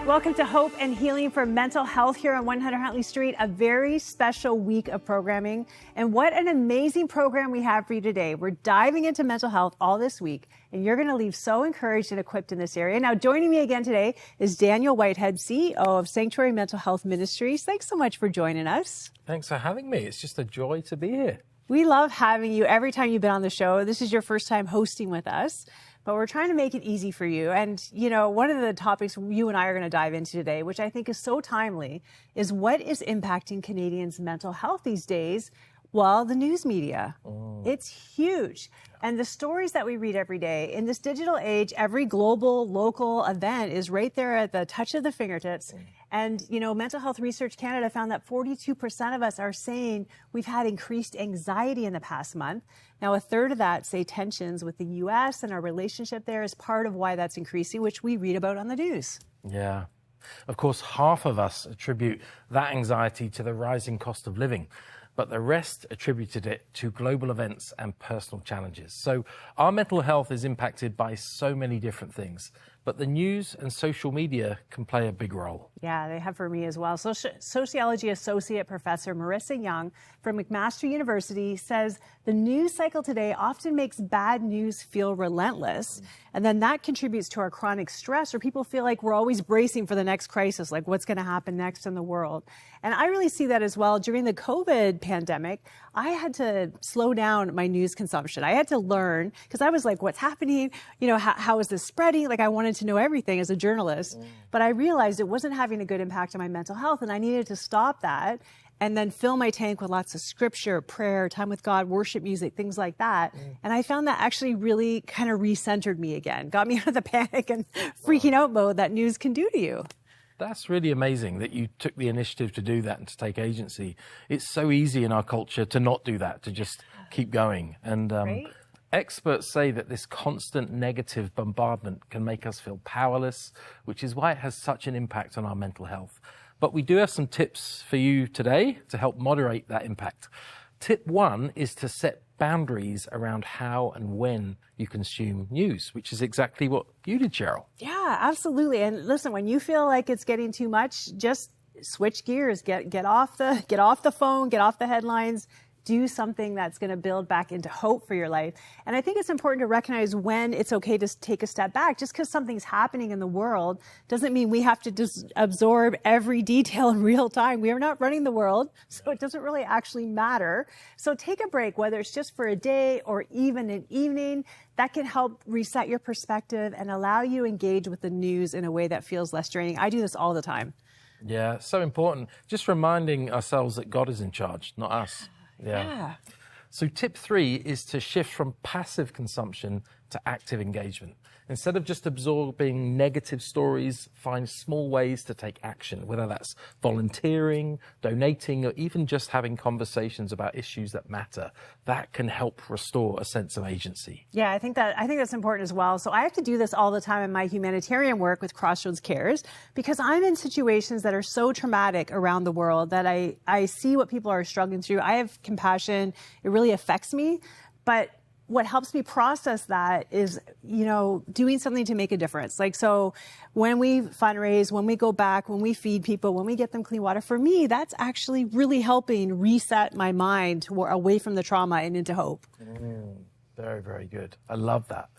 Welcome to Hope and Healing for Mental Health here on 100 Huntley Street, a very special week of programming. And what an amazing program we have for you today. We're diving into mental health all this week, and you're going to leave so encouraged and equipped in this area. Now, joining me again today is Daniel Whitehead, CEO of Sanctuary Mental Health Ministries. Thanks so much for joining us. Thanks for having me. It's just a joy to be here. We love having you every time you've been on the show. This is your first time hosting with us, but we're trying to make it easy for you. And, you know, one of the topics you and I are going to dive into today, which I think is so timely, is what is impacting Canadians' mental health these days? Well, the news media. It's huge. And the stories that we read every day in this digital age, every global, local event is right there at the touch of the fingertips. And, you know, Mental Health Research Canada found that 42% of us are saying we've had increased anxiety in the past month. Now, a third of that say tensions with the U.S. and our relationship there is part of why that's increasing, which we read about on the news. Yeah. Of course, half of us attribute that anxiety to the rising cost of living, but the rest attributed it to global events and personal challenges. So our mental health is impacted by so many different things, but the news and social media can play a big role. Yeah, they have for me as well. Sociology Associate Professor Marissa Young from McMaster University says the news cycle today often makes bad news feel relentless. And then that contributes to our chronic stress, where people feel like we're always bracing for the next crisis, like what's going to happen next in the world. And I really see that as well. During the COVID pandemic, I had to slow down my news consumption. I had to learn, because I was like, what's happening? You know, how is this spreading? Like, I wanted to know everything as a journalist, but I realized it wasn't having a good impact on my mental health, and I needed to stop that and then fill my tank with lots of scripture, prayer, time with God, worship music, things like that. And I found that actually really kind of recentered me again, got me out of the panic and freaking out mode that news can do to you. That's really amazing that you took the initiative to do that and to take agency. It's so easy in our culture to not do that, to just keep going. And Right? Experts say that this constant negative bombardment can make us feel powerless, which is why it has such an impact on our mental health. But we do have some tips for you today to help moderate that impact. Tip 1 is to set boundaries around how and when you consume news, which is exactly what you did, Cheryl. Yeah, absolutely. And listen, when you feel like it's getting too much, just switch gears, get off the phone, get off the headlines. Do something that's going to build back into hope for your life. And I think it's important to recognize when it's okay to take a step back. Just because something's happening in the world doesn't mean we have to just absorb every detail in real time. We are not running the world, so it doesn't really actually matter. So take a break, whether it's just for a day or even an evening. That can help reset your perspective and allow you to engage with the news in a way that feels less draining. I do this all the time. Yeah, so important. Just reminding ourselves that God is in charge, not us. Yeah. So tip 3 is to shift from passive consumption to active engagement. Instead of just absorbing negative stories, find small ways to take action, whether that's volunteering, donating, or even just having conversations about issues that matter. That can help restore a sense of agency. Yeah, I think that's important as well. So I have to do this all the time in my humanitarian work with Crossroads Cares, because I'm in situations that are so traumatic around the world that I see what people are struggling through. I have compassion. It really affects me. But what helps me process that is, you know, doing something to make a difference. Like, so when we fundraise, when we go back, when we feed people, when we get them clean water, for me, that's actually really helping reset my mind away from the trauma and into hope. Very, very good. I love that.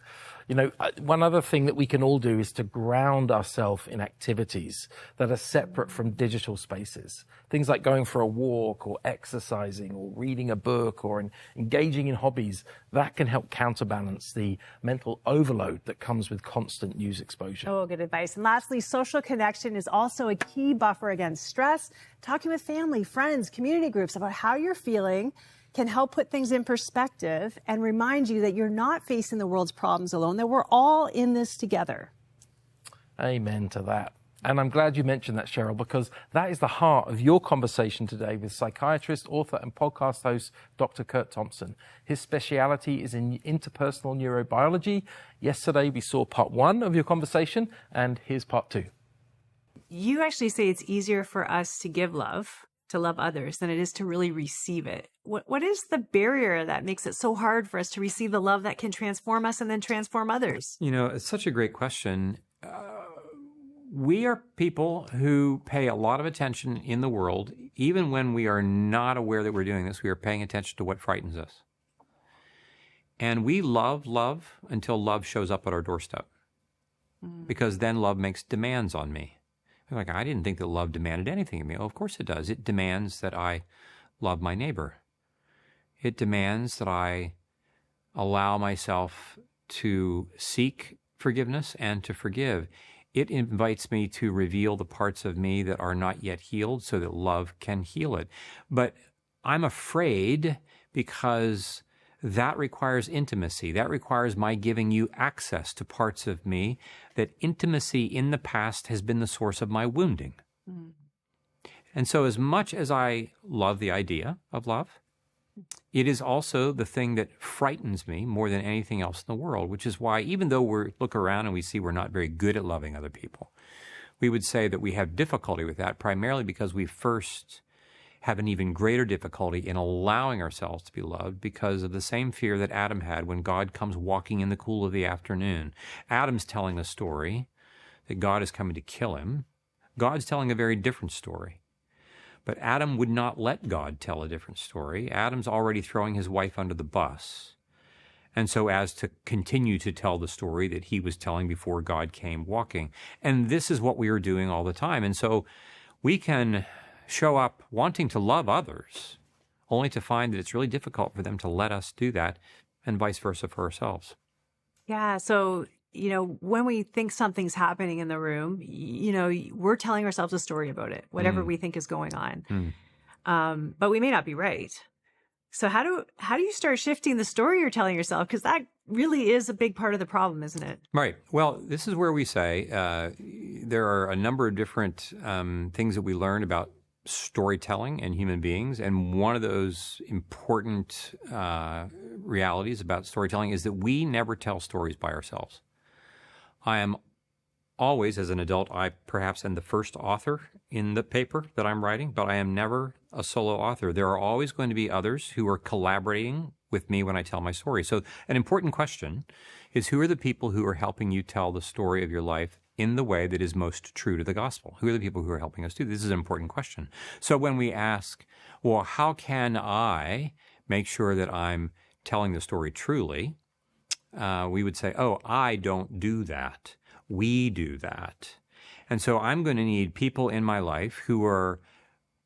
You know, one other thing that we can all do is to ground ourselves in activities that are separate from digital spaces. Things like going for a walk or exercising or reading a book or engaging in hobbies. That can help counterbalance the mental overload that comes with constant news exposure. Oh, good advice. And lastly, social connection is also a key buffer against stress. Talking with family, friends, community groups about how you're feeling can help put things in perspective and remind you that you're not facing the world's problems alone, that we're all in this together. Amen to that. And I'm glad you mentioned that, Cheryl, because that is the heart of your conversation today with psychiatrist, author, and podcast host, Dr. Curt Thompson. His speciality is in interpersonal neurobiology. Yesterday, we saw part 1 of your conversation, and here's part 2. You actually say it's easier for us to give love, to love others, than it is to really receive it. What is the barrier that makes it so hard for us to receive the love that can transform us and then transform others? You know, it's such a great question. we are people who pay a lot of attention in the world. Even when we are not aware that we're doing this, we are paying attention to what frightens us. And we love until love shows up at our doorstep. Because then love makes demands on me. Like, I didn't think that love demanded anything of me. Oh, of course it does. It demands that I love my neighbor. It demands that I allow myself to seek forgiveness and to forgive. It invites me to reveal the parts of me that are not yet healed so that love can heal it. But I'm afraid because that requires intimacy. That requires my giving you access to parts of me that intimacy in the past has been the source of my wounding. And so as much as I love the idea of love, it is also the thing that frightens me more than anything else in the world, which is why even though we look around and we see we're not very good at loving other people, we would say that we have difficulty with that primarily because we first have an even greater difficulty in allowing ourselves to be loved because of the same fear that Adam had when God comes walking in the cool of the afternoon. Adam's telling a story that God is coming to kill him. God's telling a very different story. But Adam would not let God tell a different story. Adam's already throwing his wife under the bus. And so as to continue to tell the story that he was telling before God came walking. And this is what we are doing all the time. And so we can show up wanting to love others, only to find that it's really difficult for them to let us do that, and vice versa for ourselves. Yeah. So, when we think something's happening in the room, we're telling ourselves a story about it, whatever we think is going on. But we may not be right. So how do you start shifting the story you're telling yourself? Because that really is a big part of the problem, isn't it? Right. Well, this is where we say there are a number of different things that we learn about storytelling and human beings. And one of those important realities about storytelling is that we never tell stories by ourselves. I am always, as an adult, I perhaps am the first author in the paper that I'm writing, but I am never a solo author. There are always going to be others who are collaborating with me when I tell my story. So an important question is, who are the people who are helping you tell the story of your life in the way that is most true to the gospel? Who are the people who are helping us do this? This is an important question. So when we ask, well, how can I make sure that I'm telling the story truly? We would say, oh, I don't do that. We do that. And so I'm going to need people in my life who are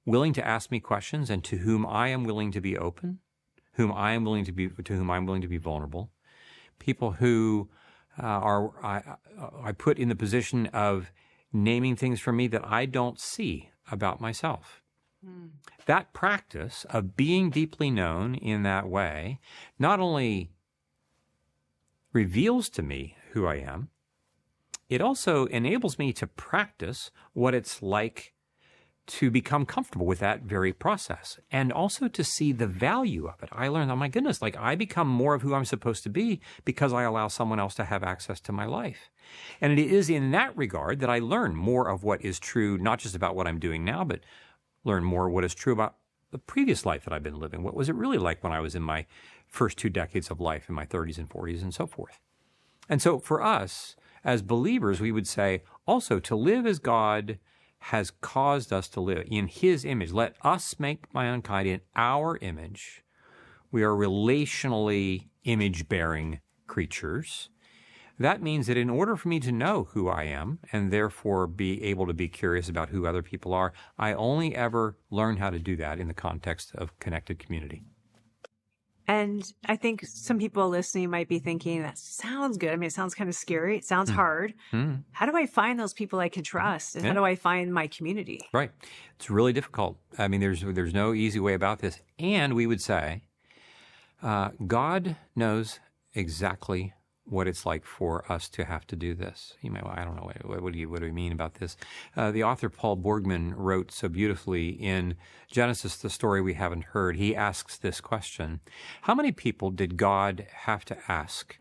willing to ask me questions and to whom I am willing to be open, to whom I'm willing to be vulnerable. People who I put in the position of naming things for me that I don't see about myself. That practice of being deeply known in that way not only reveals to me who I am, it also enables me to practice what it's like to become comfortable with that very process and also to see the value of it. I learned, oh my goodness, like I become more of who I'm supposed to be because I allow someone else to have access to my life. And it is in that regard that I learn more of what is true, not just about what I'm doing now, but learn more what is true about the previous life that I've been living. What was it really like when I was in my first 2 decades of life, in my 30s and 40s and so forth? And so for us, as believers, we would say also to live as God has caused us to live in His image. Let us make mankind in our image. We are relationally image-bearing creatures. That means that in order for me to know who I am and therefore be able to be curious about who other people are, I only ever learn how to do that in the context of connected community. And I think some people listening might be thinking, that sounds good. I mean, it sounds kind of scary. It sounds hard. How do I find those people I can trust? And how do I find my community? Right. It's really difficult. I mean, there's no easy way about this. And we would say, God knows exactly what it's like for us to have to do this. You may, well, I don't know, what do we mean about this? The author Paul Borgman wrote so beautifully in Genesis, the story we haven't heard. He asks this question: how many people did God have to ask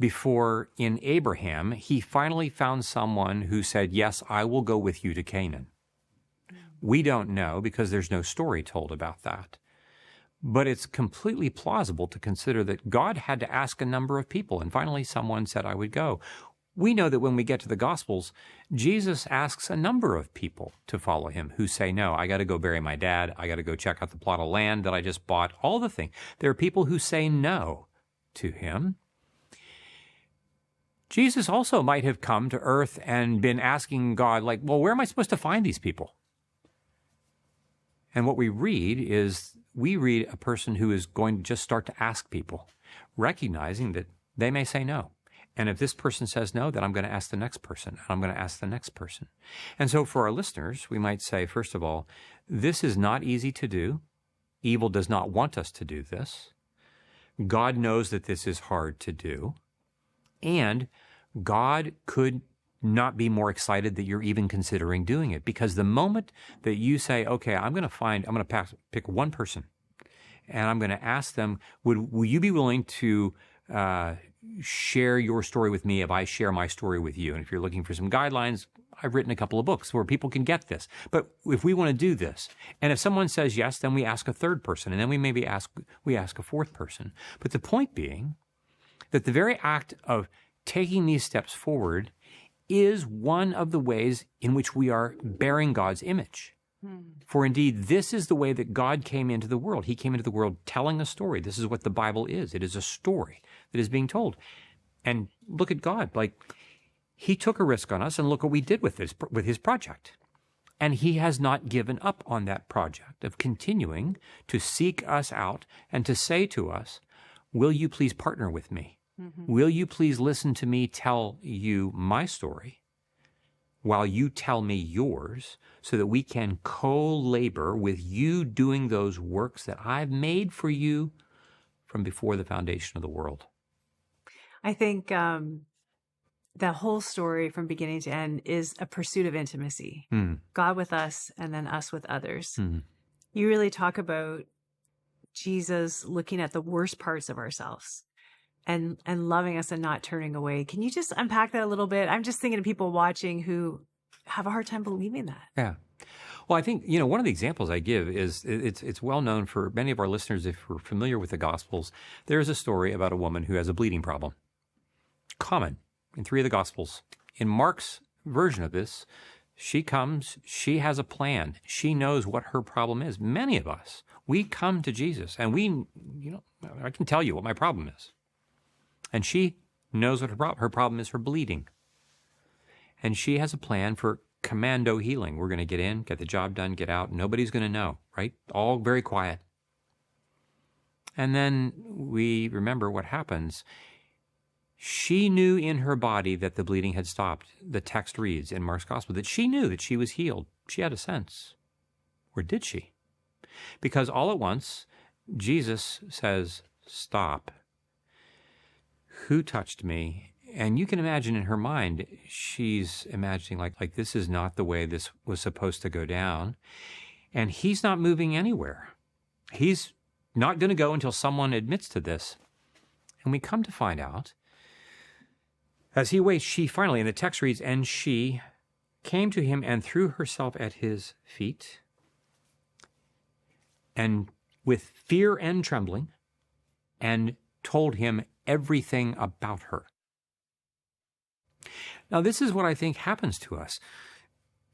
before in Abraham he finally found someone who said, yes, I will go with you to Canaan? We don't know because there's no story told about that. But it's completely plausible to consider that God had to ask a number of people, and finally someone said, I would go. we know that when we get to the Gospels, Jesus asks a number of people to follow him who say, no, I got to go bury my dad. I got to go check out the plot of land that I just bought, all the things. There are people who say no to him. Jesus also might have come to earth and been asking God, like, well, where am I supposed to find these people? And what we read is, we read a person who is going to just start to ask people, recognizing that they may say no. And if this person says no, then I'm going to ask the next person, and I'm going to ask the next person. And so for our listeners, we might say, first of all, this is not easy to do. Evil does not want us to do this. God knows that this is hard to do. And God could not be more excited that you're even considering doing it. Because the moment that you say, okay, I'm going to pick one person, and I'm going to ask them, will you be willing to share your story with me if I share my story with you? And if you're looking for some guidelines, I've written a couple of books where people can get this. But if we want to do this, and if someone says yes, then we ask a third person, and then we ask a fourth person. But the point being that the very act of taking these steps forward is one of the ways in which we are bearing God's image. For indeed, this is the way that God came into the world. He came into the world telling a story. This is what the Bible is. It is a story that is being told. And look at God. Like, he took a risk on us, and look what we did with his project. And he has not given up on that project of continuing to seek us out and to say to us, will you please partner with me? Mm-hmm. Will you please listen to me tell you my story while you tell me yours, so that we can co-labor with you doing those works that I've made for you from before the foundation of the world? I think the whole story from beginning to end is a pursuit of intimacy. God with us, and then us with others. You really talk about Jesus looking at the worst parts of ourselves and loving us and not turning away. Can you just unpack that a little bit? I'm just thinking of people watching who have a hard time believing that. Yeah. Well, I think, one of the examples I give is, it's well known for many of our listeners, if we're familiar with the Gospels. There's a story about a woman who has a bleeding problem. Common in 3 of the Gospels. In Mark's version of this, she comes, she has a plan. She knows what her problem is. Many of us, we come to Jesus, and I can tell you what my problem is. And she knows what her problem is, her bleeding. And she has a plan for commando healing. We're going to get in, get the job done, get out. Nobody's going to know, right? All very quiet. And then we remember what happens. She knew in her body that the bleeding had stopped. The text reads in Mark's Gospel that she knew that she was healed. She had a sense. Or did she? Because all at once, Jesus says, stop. Who touched me? And you can imagine in her mind, she's imagining like this is not the way this was supposed to go down. And he's not moving anywhere. He's not going to go until someone admits to this. And we come to find out, as he waits, she finally, and the text reads, and she came to him and threw herself at his feet, and with fear and trembling, and told him everything about her. Now, this is what I think happens to us.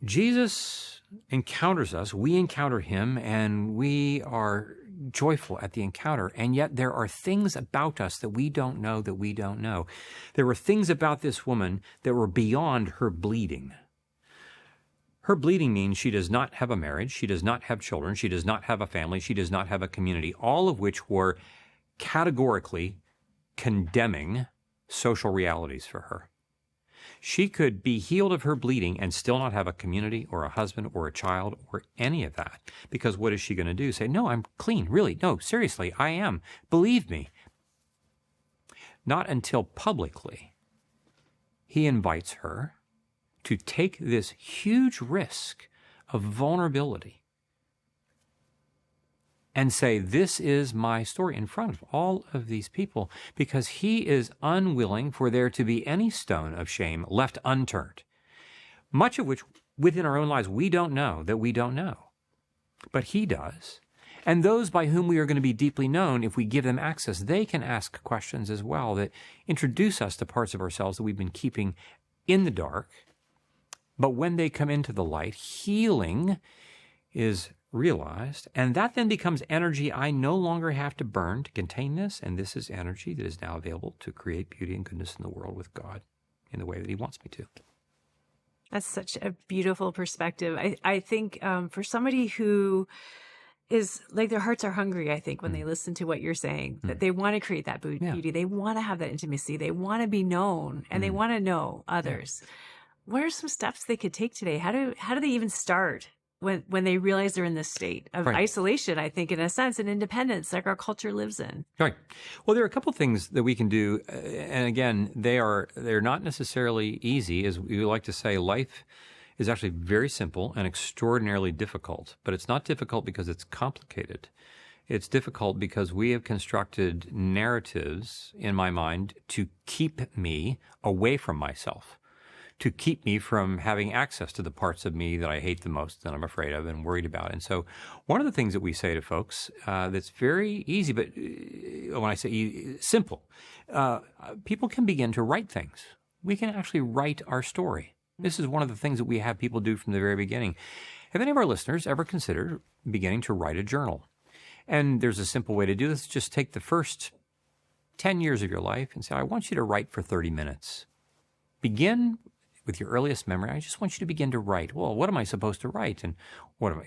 Jesus encounters us, we encounter him, and we are joyful at the encounter, and yet there are things about us that we don't know that we don't know. There were things about this woman that were beyond her bleeding. Her bleeding means she does not have a marriage, she does not have children, she does not have a family, she does not have a community, all of which were categorically condemning social realities for her. She could be healed of her bleeding and still not have a community or a husband or a child or any of that. Because what is she going to do? Say, no, I'm clean. Really? No, seriously, I am. Believe me. Not until publicly he invites her to take this huge risk of vulnerability and say, this is my story in front of all of these people, because he is unwilling for there to be any stone of shame left unturned, much of which within our own lives we don't know that we don't know. But he does. And those by whom we are going to be deeply known, if we give them access, they can ask questions as well that introduce us to parts of ourselves that we've been keeping in the dark. But when they come into the light, healing is realized, and that then becomes energy I no longer have to burn to contain this, and this is energy that is now available to create beauty and goodness in the world with God in the way that He wants me to. That's such a beautiful perspective. I think for somebody who is like, their hearts are hungry, I think, when they listen to what you're saying, that they want to create that beauty. They want to have that intimacy. They want to be known, and they want to know others. What are some steps they could take today? How do they even start when they realize they're in this state of isolation, I think, in a sense, and independence, like our culture lives in? Right. Well, there are a couple of things that we can do. And again, they're not necessarily easy. As we like to say, life is actually very simple and extraordinarily difficult. But it's not difficult because it's complicated. It's difficult because we have constructed narratives, in my mind, to keep me away from myself, to keep me from having access to the parts of me that I hate the most, that I'm afraid of and worried about. And so one of the things that we say to folks that's very easy, but when I say simple, people can begin to write things. We can actually write our story. This is one of the things that we have people do from the very beginning. Have any of our listeners ever considered beginning to write a journal? And there's a simple way to do this. Just take the first 10 years of your life and say, I want you to write for 30 minutes. Begin with your earliest memory. I just want you to begin to write. Well, what am I supposed to write? And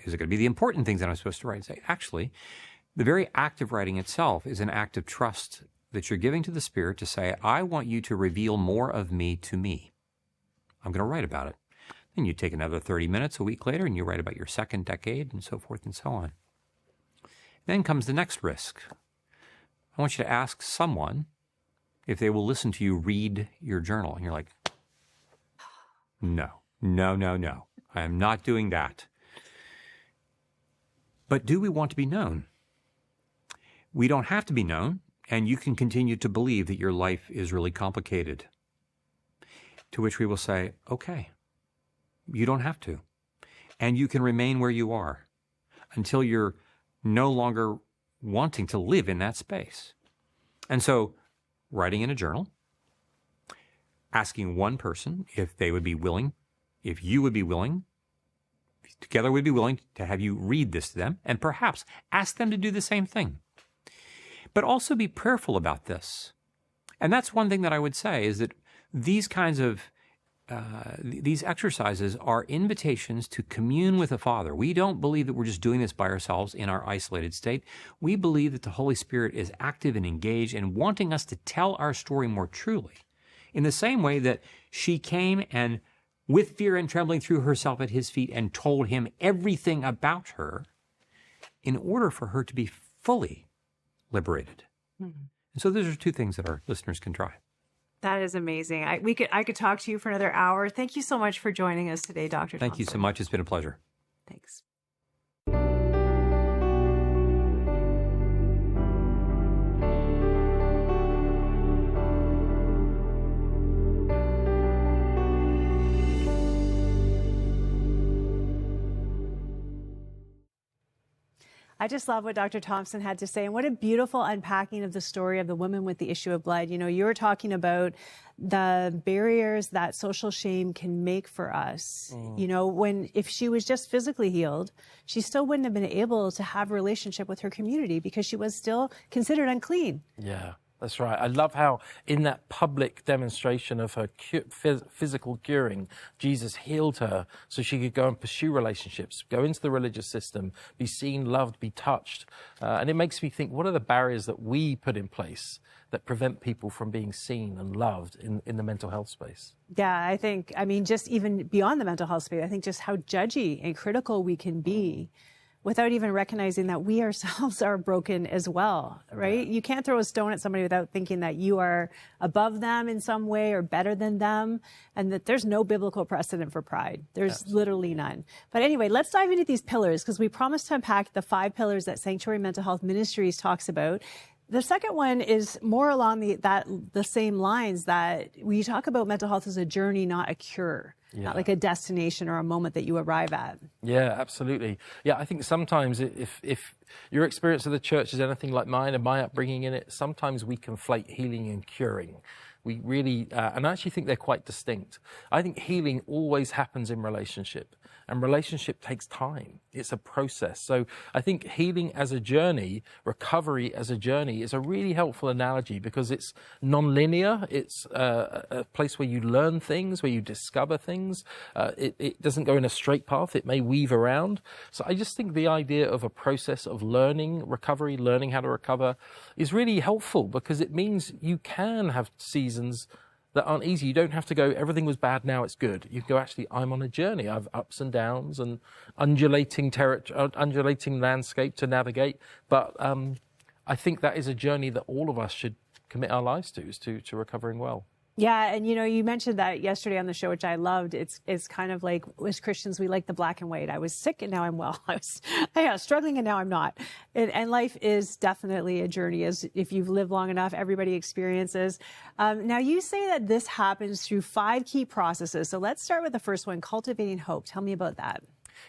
is it going to be the important things that I'm supposed to write? Say, actually, the very act of writing itself is an act of trust that you're giving to the Spirit to say, I want you to reveal more of me to me. I'm going to write about it. Then you take another 30 minutes a week later and you write about your second decade and so forth and so on. Then comes the next risk. I want you to ask someone if they will listen to you read your journal. And you're like, no. I am not doing that. But do we want to be known? We don't have to be known, and you can continue to believe that your life is really complicated. To which we will say, okay, you don't have to. And you can remain where you are until you're no longer wanting to live in that space. And so, writing in a journal, asking one person if they would be willing, if you would be willing, together would be willing to have you read this to them, and perhaps ask them to do the same thing. But also be prayerful about this. And that's one thing that I would say is that these kinds of these exercises are invitations to commune with the Father. We don't believe that we're just doing this by ourselves in our isolated state. We believe that the Holy Spirit is active and engaged and wanting us to tell our story more truly. In the same way that she came and with fear and trembling threw herself at his feet and told him everything about her in order for her to be fully liberated. Mm-hmm. And so those are two things that our listeners can try. That is amazing. I could talk to you for another hour. Thank you so much for joining us today, Dr. Thompson. Thank you so much. It's been a pleasure. Thanks. I just love what Dr. Thompson had to say, and what a beautiful unpacking of the story of the woman with the issue of blood. You know, you were talking about the barriers that social shame can make for us. You know, if she was just physically healed, she still wouldn't have been able to have a relationship with her community because she was still considered unclean. Yeah. That's right. I love how in that public demonstration of her physical curing, Jesus healed her so she could go and pursue relationships, go into the religious system, be seen, loved, be touched. And it makes me think, what are the barriers that we put in place that prevent people from being seen and loved in the mental health space? Yeah, I mean, just even beyond the mental health space, I think just how judgy and critical we can be without even recognizing that we ourselves are broken as well, right? You can't throw a stone at somebody without thinking that you are above them in some way or better than them, and that there's no biblical precedent for pride. There's literally none. But anyway, let's dive into these pillars, because we promised to unpack the 5 pillars that Sanctuary Mental Health Ministries talks about. The second one is more along the same lines, that we talk about mental health as a journey, not a cure, not like a destination or a moment that you arrive at. Yeah, absolutely. Yeah, I think sometimes if your experience of the church is anything like mine and my upbringing in it, sometimes we conflate healing and curing. We really, and I actually think they're quite distinct. I think healing always happens in relationship, and relationship takes time. It's a process. So I think healing as a journey, recovery as a journey, is a really helpful analogy because it's non-linear. It's a place where you learn things, where you discover things. It doesn't go in a straight path. It may weave around. So I just think the idea of a process of learning recovery, learning how to recover, is really helpful because it means you can have seasons that aren't easy. You don't have to go, everything was bad, now it's good. You can go, actually, I'm on a journey. I have ups and downs and undulating landscape to navigate. But I think that is a journey that all of us should commit our lives to recovering well. Yeah, and you mentioned that yesterday on the show, which I loved. It's kind of like, as Christians, we like the black and white. I was sick and now I'm well. I was struggling and now I'm not. And life is definitely a journey, as if you've lived long enough, everybody experiences. Now, you say that this happens through 5 key processes. So let's start with the first one, cultivating hope. Tell me about that.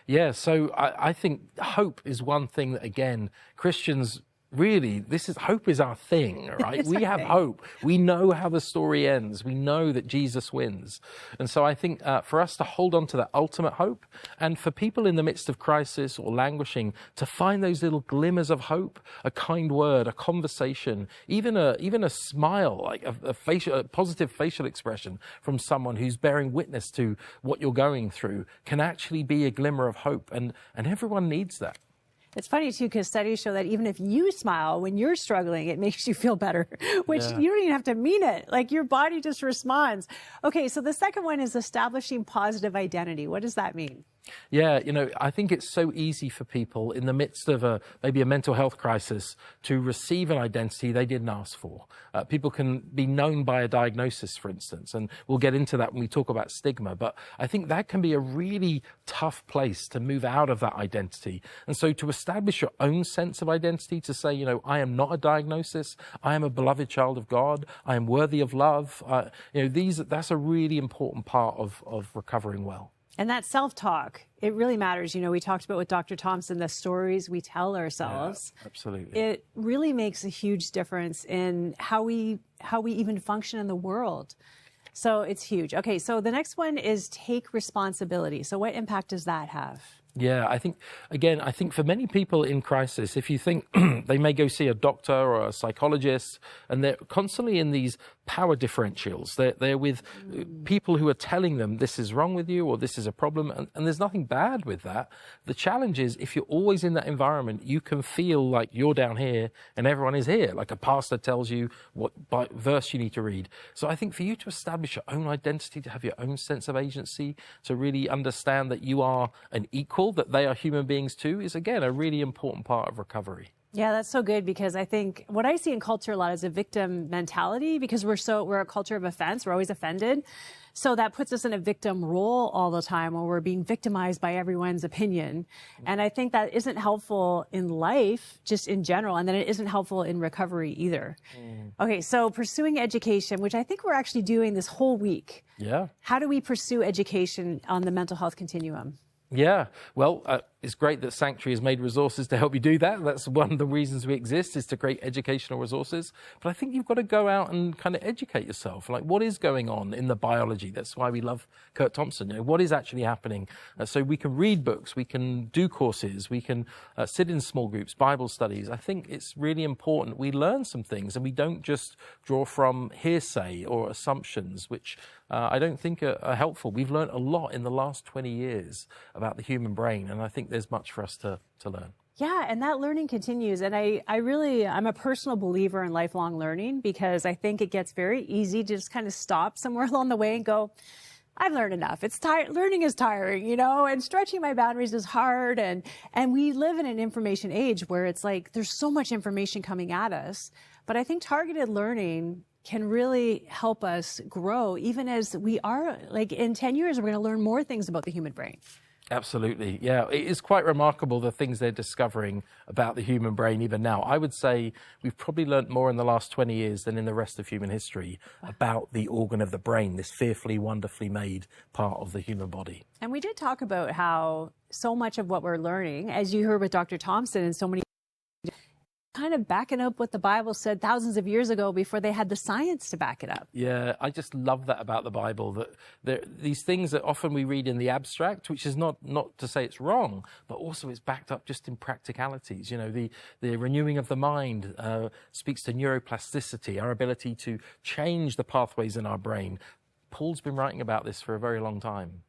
Yeah, so I think hope is one thing that, again, Christians really, hope is our thing, right? We have hope. We know how the story ends. We know that Jesus wins. And so I think for us to hold on to that ultimate hope, and for people in the midst of crisis or languishing to find those little glimmers of hope, a kind word, a conversation, even a smile, like a positive facial expression from someone who's bearing witness to what you're going through, can actually be a glimmer of hope. And everyone needs that. It's funny, too, because studies show that even if you smile when you're struggling, it makes you feel better, which you don't even have to mean it. Like, your body just responds. Okay, so the second one is establishing positive identity. What does that mean? Yeah, I think it's so easy for people in the midst of maybe a mental health crisis to receive an identity they didn't ask for. People can be known by a diagnosis, for instance, and we'll get into that when we talk about stigma. But I think that can be a really tough place to move out of that identity. And so to establish your own sense of identity, to say, I am not a diagnosis, I am a beloved child of God, I am worthy of love, that's a really important part of recovering well. And that self-talk, it really matters. We talked about with Dr. Thompson, the stories we tell ourselves. Yeah, absolutely. It really makes a huge difference in how we even function in the world. So it's huge. Okay, so the next one is take responsibility. So what impact does that have? Yeah, I think for many people in crisis, if you think they may go see a doctor or a psychologist, and they're constantly in these power differentials. They're with people who are telling them this is wrong with you or this is a problem, and there's nothing bad with that. The challenge is if you're always in that environment, you can feel like you're down here and everyone is here, like a pastor tells you what verse you need to read. So I think for you to establish your own identity, to have your own sense of agency, to really understand that you are an equal, that they are human beings too, is again a really important part of recovery. Yeah, that's so good, because I think what I see in culture a lot is a victim mentality, because we're a culture of offense. We're always offended. So that puts us in a victim role all the time, where we're being victimized by everyone's opinion. And I think that isn't helpful in life, just in general, and then it isn't helpful in recovery either. Okay, so pursuing education, which I think we're actually doing this whole week. Yeah. How do we pursue education on the mental health continuum? Yeah, well, it's great that Sanctuary has made resources to help you do that. That's one of the reasons we exist, is to create educational resources. But I think you've got to go out and kind of educate yourself. Like, what is going on in the biology? That's why we love Curt Thompson. What is actually happening? So we can read books, we can do courses, we can sit in small groups, Bible studies. I think it's really important we learn some things and we don't just draw from hearsay or assumptions, which I don't think are helpful. We've learned a lot in the last 20 years about the human brain, and I think there's much for us to learn. Yeah, and that learning continues. And I'm a personal believer in lifelong learning, because I think it gets very easy to just kind of stop somewhere along the way and go, I've learned enough. It's learning is tiring, and stretching my boundaries is hard. And we live in an information age where it's like there's so much information coming at us. But I think targeted learning can really help us grow, even as we are, like, in 10 years, we're going to learn more things about the human brain. Absolutely. Yeah, it is quite remarkable the things they're discovering about the human brain even now. I would say we've probably learnt more in the last 20 years than in the rest of human history about the organ of the brain, this fearfully, wonderfully made part of the human body. And we did talk about how so much of what we're learning, as you heard with Dr. Thompson and so many, kind of backing up what the Bible said thousands of years ago before they had the science to back it up. Yeah, I just love that about the Bible, that these things that often we read in the abstract, which is not to say it's wrong, but also it's backed up just in practicalities. You know, the renewing of the mind speaks to neuroplasticity, our ability to change the pathways in our brain. Paul's been writing about this for a very long time.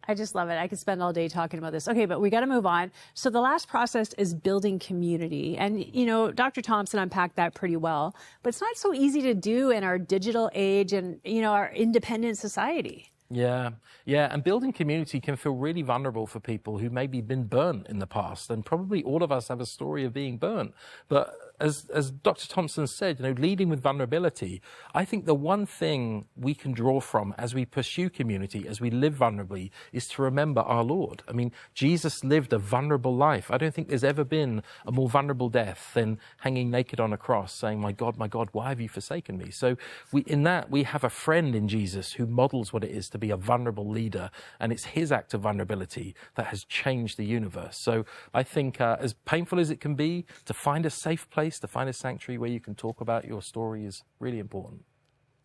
I just love it. I could spend all day talking about this. Okay, but we got to move on. So the last process is building community. And, you know, Dr. Thompson unpacked that pretty well. But it's not so easy to do in our digital age and, you know, our independent society. Yeah. And building community can feel really vulnerable for people who maybe been burnt in the past. And probably all of us have a story of being burnt. But as Dr. Thompson said, you know, leading with vulnerability, I think the one thing we can draw from as we pursue community, as we live vulnerably, is to remember our Lord. I mean, Jesus lived a vulnerable life. I don't think there's ever been a more vulnerable death than hanging naked on a cross saying, my God, why have you forsaken me? So we have a friend in Jesus who models what it is to be a vulnerable leader. And it's his act of vulnerability that has changed the universe. So I think as painful as it can be, to find a safe place, to find a sanctuary where you can talk about your story is really important.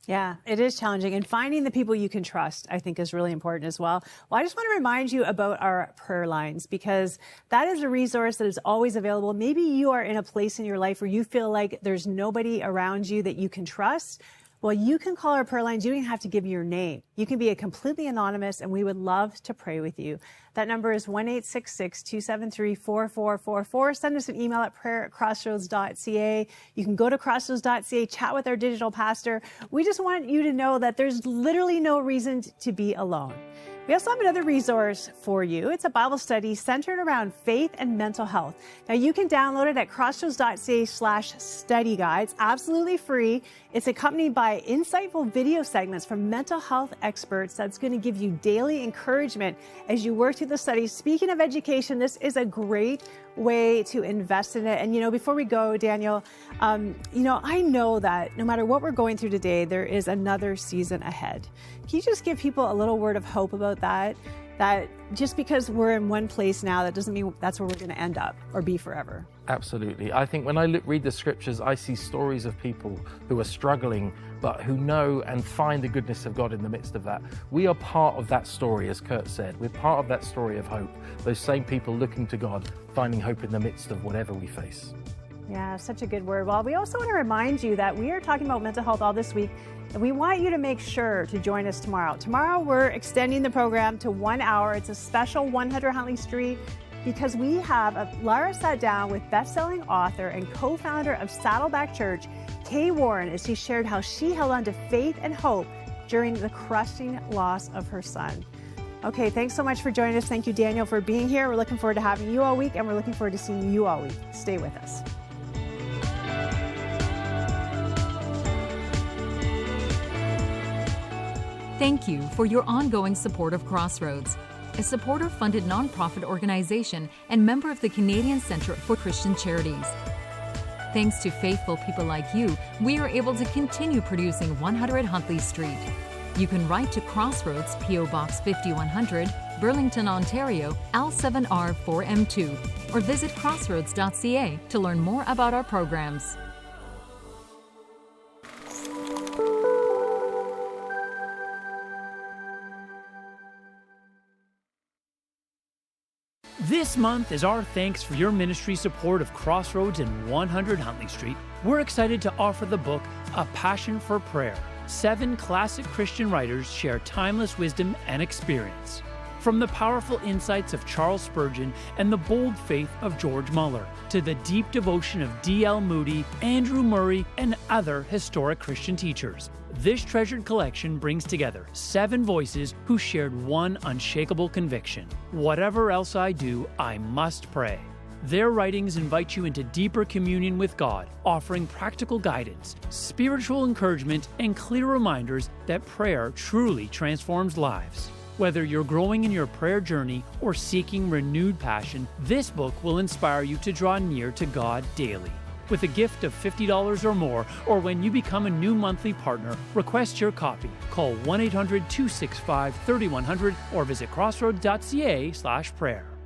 Yeah, it is challenging. And finding the people you can trust, I think, is really important as well. Well, I just want to remind you about our prayer lines, because that is a resource that is always available. Maybe you are in a place in your life where you feel like there's nobody around you that you can trust. Well, you can call our prayer lines. You don't even have to give your name. You can be completely anonymous, and we would love to pray with you. That number is 1-866-273-4444. Send us an email at prayer@crossroads.ca. You can go to crossroads.ca, chat with our digital pastor. We just want you to know that there's literally no reason to be alone. We also have another resource for you. It's a Bible study centered around faith and mental health. Now, you can download it at crossroads.ca/study guide. It's absolutely free. It's accompanied by insightful video segments from mental health experts that's going to give you daily encouragement as you work through the study. Speaking of education, this is a great way to invest in it. And, you know, before we go, Daniel, you know, I know that no matter what we're going through today, there is another season ahead. Can you just give people a little word of hope about that? That just because we're in one place now, that doesn't mean that's where we're going to end up or be forever. Absolutely. I think when I read the scriptures, I see stories of people who are struggling, but who know and find the goodness of God in the midst of that. We are part of that story, as Curt said. We're part of that story of hope. Those same people looking to God, finding hope in the midst of whatever we face. Yeah, such a good word. Well, we also want to remind you that we are talking about mental health all this week, and we want you to make sure to join us tomorrow. Tomorrow, we're extending the program to 1 hour. It's a special 100 Huntley Street, because we have Lara sat down with best-selling author and co-founder of Saddleback Church, Kay Warren, as she shared how she held on to faith and hope during the crushing loss of her son. Okay, thanks so much for joining us. Thank you, Daniel, for being here. We're looking forward to having you all week, and we're looking forward to seeing you all week. Stay with us. Thank you for your ongoing support of Crossroads, a supporter-funded nonprofit organization and member of the Canadian Centre for Christian Charities. Thanks to faithful people like you, we are able to continue producing 100 Huntley Street. You can write to Crossroads, P.O. Box 5100, Burlington, Ontario, L7R4M2, or visit crossroads.ca to learn more about our programs. This month is our thanks for your ministry support of Crossroads and 100 Huntley Street. We're excited to offer the book, A Passion for Prayer. 7 classic Christian writers share timeless wisdom and experience. From the powerful insights of Charles Spurgeon and the bold faith of George Muller, to the deep devotion of D.L. Moody, Andrew Murray, and other historic Christian teachers. This treasured collection brings together 7 voices who shared one unshakable conviction: whatever else I do, I must pray. Their writings invite you into deeper communion with God, offering practical guidance, spiritual encouragement, and clear reminders that prayer truly transforms lives. Whether you're growing in your prayer journey or seeking renewed passion, this book will inspire you to draw near to God daily. With a gift of $50 or more, or when you become a new monthly partner, request your copy. Call 1-800-265-3100 or visit crossroads.ca/prayer.